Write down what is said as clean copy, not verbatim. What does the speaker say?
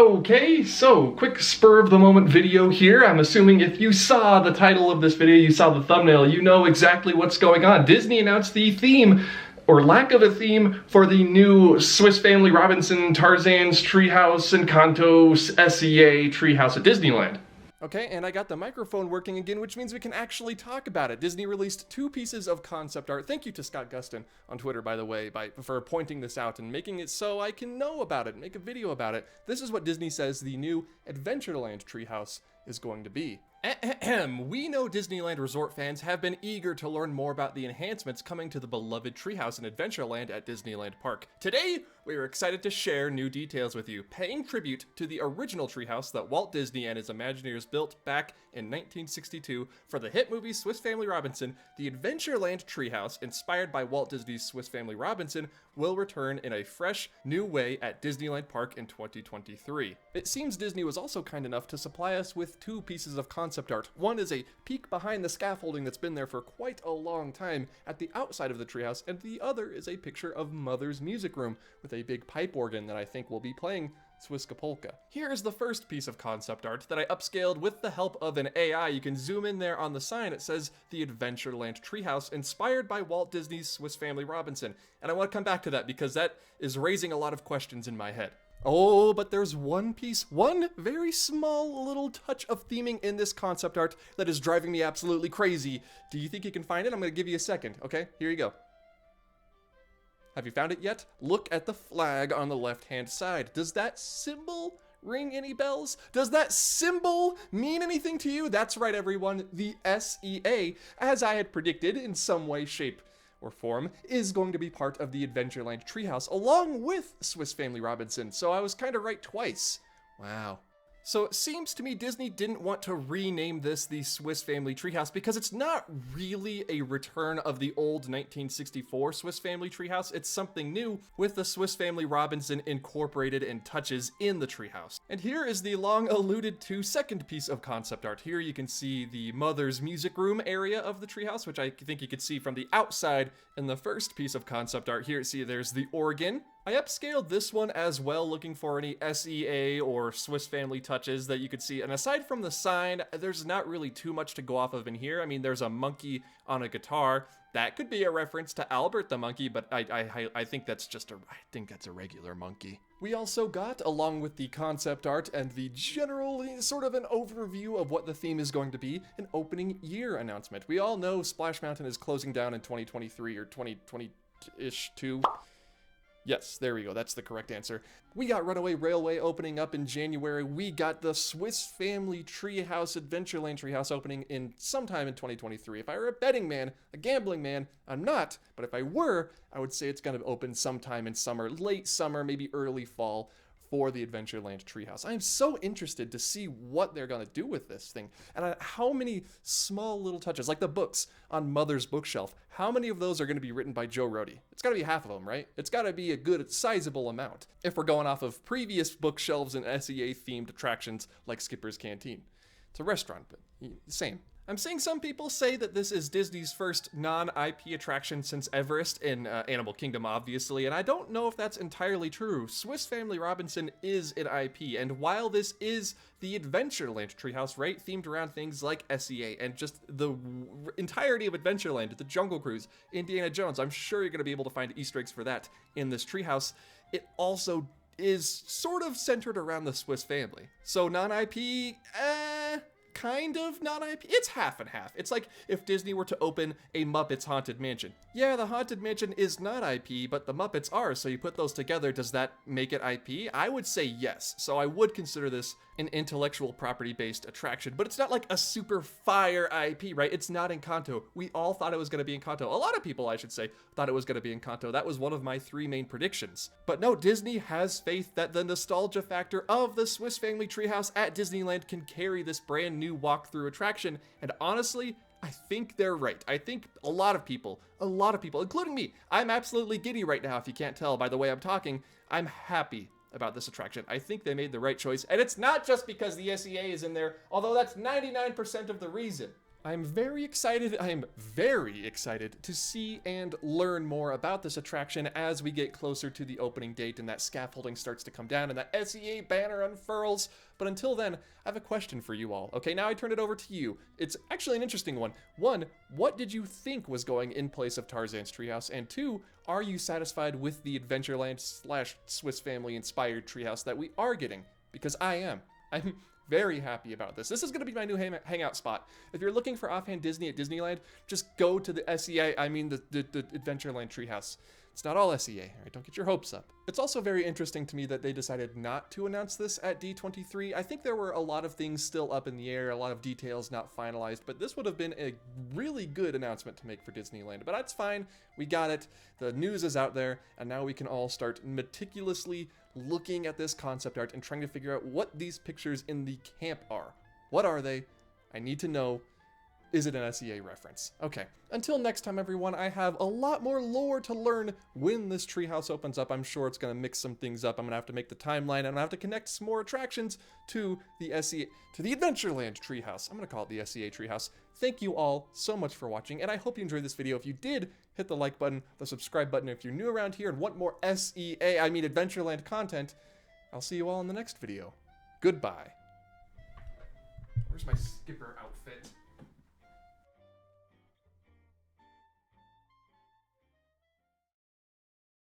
Okay, so quick spur of the moment video here. I'm assuming if you saw the title of this video, you saw the thumbnail, you know exactly what's going on. Disney announced the theme, or lack of a theme, for the new Swiss Family Robinson, Tarzan's Treehouse, Encanto's S.E.A. Treehouse at Disneyland. Okay, and I got the microphone working again, which means we can actually talk about it. Disney released 2 pieces of concept art. Thank you to Scott Gustin on Twitter, by the way, for pointing this out and making it so I can know about it, make a video about it. This is what Disney says the new Adventureland treehouse is going to be. We know Disneyland Resort fans have been eager to learn more about the enhancements coming to the beloved treehouse in Adventureland at Disneyland Park. Today, we are excited to share new details with you, paying tribute to the original treehouse that Walt Disney and his Imagineers built back in 1962 for the hit movie Swiss Family Robinson. The Adventureland treehouse, inspired by Walt Disney's Swiss Family Robinson, will return in a fresh, new way at Disneyland Park in 2023. It seems Disney was also kind enough to supply us with 2 pieces of concept art. One is a peek behind the scaffolding that's been there for quite a long time at the outside of the treehouse, and the other is a picture of Mother's music room with a big pipe organ that I think will be playing Swiska Polka. Here is the first piece of concept art that I upscaled with the help of an AI. You can zoom in there on the sign. It says the Adventureland Treehouse, inspired by Walt Disney's Swiss Family Robinson. And I want to come back to that because that is raising a lot of questions in my head. Oh, but there's one piece, one very small little touch of theming in this concept art that is driving me absolutely crazy. Do you think you can find it? I'm going to give you a second. Okay, here you go. Have you found it yet? Look at the flag on the left-hand side. Does that symbol ring any bells? Does that symbol mean anything to you? That's right, everyone. The S.E.A., as I had predicted in some way, shape, or form, is going to be part of the Adventureland treehouse, along with Swiss Family Robinson. So I was kind of right twice. Wow. So it seems to me Disney didn't want to rename this the Swiss Family Treehouse because it's not really a return of the old 1964 Swiss Family Treehouse. It's something new with the Swiss Family Robinson incorporated and touches in the treehouse. And here is the long alluded to second piece of concept art. Here you can see the Mother's music room area of the treehouse, which I think you could see from the outside in the first piece of concept art. Here, see, there's the organ. I upscaled this one as well, looking for any S.E.A. or Swiss Family touches that you could see. And aside from the sign, there's not really too much to go off of in here. I mean, there's a monkey on a guitar. That could be a reference to Albert the monkey, but I think that's just a regular monkey. We also got, along with the concept art and the general sort of an overview of what the theme is going to be, an opening year announcement. We all know Splash Mountain is closing down in 2023 or 2020-ish too. Yes, there we go. That's the correct answer. We got Runaway Railway opening up in January. We got the Swiss Family Treehouse, Adventureland Treehouse opening in sometime in 2023. If I were a betting man, a gambling man, I'm not, but if I were, I would say it's going to open sometime in summer, late summer, maybe early fall, for the Adventureland Treehouse. I am so interested to see what they're going to do with this thing and how many small little touches, like the books on Mother's bookshelf, how many of those are going to be written by Joe Rohde? It's got to be half of them, right? It's got to be a good, sizable amount if we're going off of previous bookshelves and S.E.A. themed attractions like Skipper's Canteen. It's a restaurant, but same. I'm seeing some people say that this is Disney's first non-IP attraction since Everest in Animal Kingdom, obviously, and I don't know if that's entirely true. Swiss Family Robinson is an IP, and while this is the Adventureland treehouse, right, themed around things like S.E.A. and just the entirety of Adventureland, the Jungle Cruise, Indiana Jones, I'm sure you're going to be able to find Easter eggs for that in this treehouse. It also is sort of centered around the Swiss family. So non-IP, kind of non-IP. It's half and half. It's like if Disney were to open a Muppets Haunted Mansion. Yeah, the Haunted Mansion is not IP, but the Muppets are, so you put those together, does that make it IP? I would say yes. So I would consider this an intellectual property-based attraction, but it's not like a super fire IP, right? It's not Encanto. We all thought it was going to be Encanto. A lot of people, I should say, thought it was going to be Encanto. That was one of my 3 main predictions. But no, Disney has faith that the nostalgia factor of the Swiss Family Treehouse at Disneyland can carry this brand new walkthrough attraction, and honestly, I think they're right. I think a lot of people, including me, I'm absolutely giddy right now if you can't tell by the way I'm talking. I'm happy about this attraction. I think they made the right choice, and it's not just because the S.E.A. is in there, although that's 99% of the reason. I'm very excited to see and learn more about this attraction as we get closer to the opening date and that scaffolding starts to come down and that S.E.A. banner unfurls. But until then, I have a question for you all. Okay, now I turn it over to you. It's actually an interesting one. One, what did you think was going in place of Tarzan's treehouse? And two, are you satisfied with the Adventureland / Swiss Family inspired treehouse that we are getting? Because I am. I'm very happy about this. This is going to be my new hangout spot. If you're looking for offhand Disney at Disneyland, just go to the S.E.A., I mean the Adventureland treehouse. It's not all S.E.A., all right? Don't get your hopes up. It's also very interesting to me that they decided not to announce this at D23. I think there were a lot of things still up in the air, a lot of details not finalized, but this would have been a really good announcement to make for Disneyland. But that's fine, we got it, the news is out there, and now we can all start meticulously looking at this concept art and trying to figure out what these pictures in the camp are. What are they? I need to know. Is it an S.E.A. reference? Okay, until next time everyone, I have a lot more lore to learn when this treehouse opens up. I'm sure it's gonna mix some things up. I'm gonna have to make the timeline, and I'm gonna have to connect some more attractions to the S.E.A., to the Adventureland treehouse. I'm gonna call it the S.E.A. treehouse. Thank you all so much for watching, and I hope you enjoyed this video. If you did, hit the like button, the subscribe button if you're new around here and want more S.E.A., I mean Adventureland content. I'll see you all in the next video. Goodbye. Where's my skipper outfit?